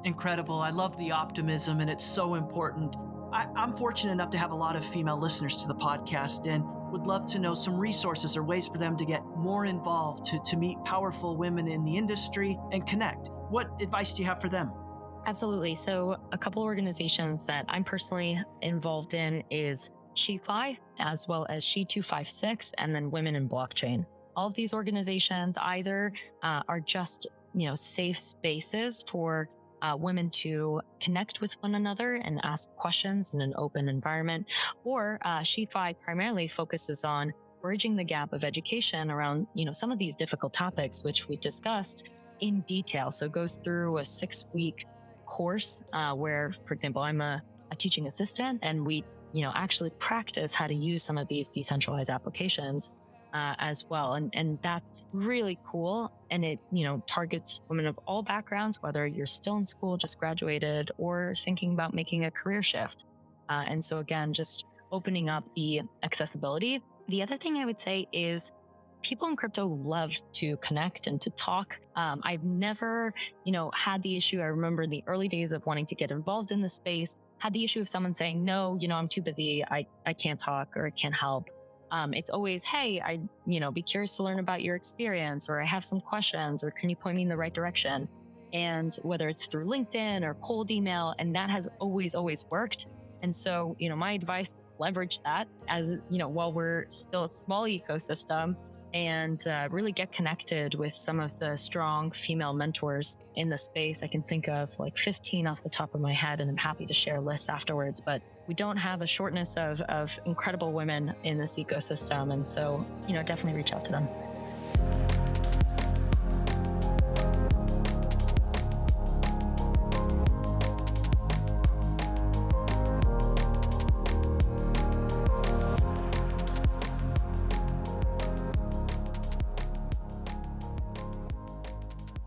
Incredible. I love the optimism, and it's so important. I'm fortunate enough to have a lot of female listeners to the podcast and would love to know some resources or ways for them to get more involved, to meet powerful women in the industry and connect. What advice do you have for them? Absolutely. So a couple of organizations that I'm personally involved in is SheFi, as well as She256, and then Women in Blockchain. All of these organizations either are just safe spaces for women to connect with one another and ask questions in an open environment, or SheFi primarily focuses on bridging the gap of education around some of these difficult topics, which we discussed in detail. So it goes through a 6-week course where, for example, I'm a teaching assistant, and we actually practice how to use some of these decentralized applications as well. And that's really cool. And it, targets women of all backgrounds, whether you're still in school, just graduated, or thinking about making a career shift. And so again, just opening up the accessibility. The other thing I would say is people in crypto love to connect and to talk. I've never, had the issue. I remember in the early days of wanting to get involved in the space, had the issue of someone saying, no, I'm too busy. I can't talk or I can't help. It's always, hey, I'd be curious to learn about your experience, or I have some questions, or can you point me in the right direction? And whether it's through LinkedIn or cold email, and that has always worked. And so, my advice, leverage that as, while we're still a small ecosystem, and really get connected with some of the strong female mentors in the space. I can think of like 15 off the top of my head, and I'm happy to share lists afterwards, but we don't have a shortness of incredible women in this ecosystem. And so, definitely reach out to them.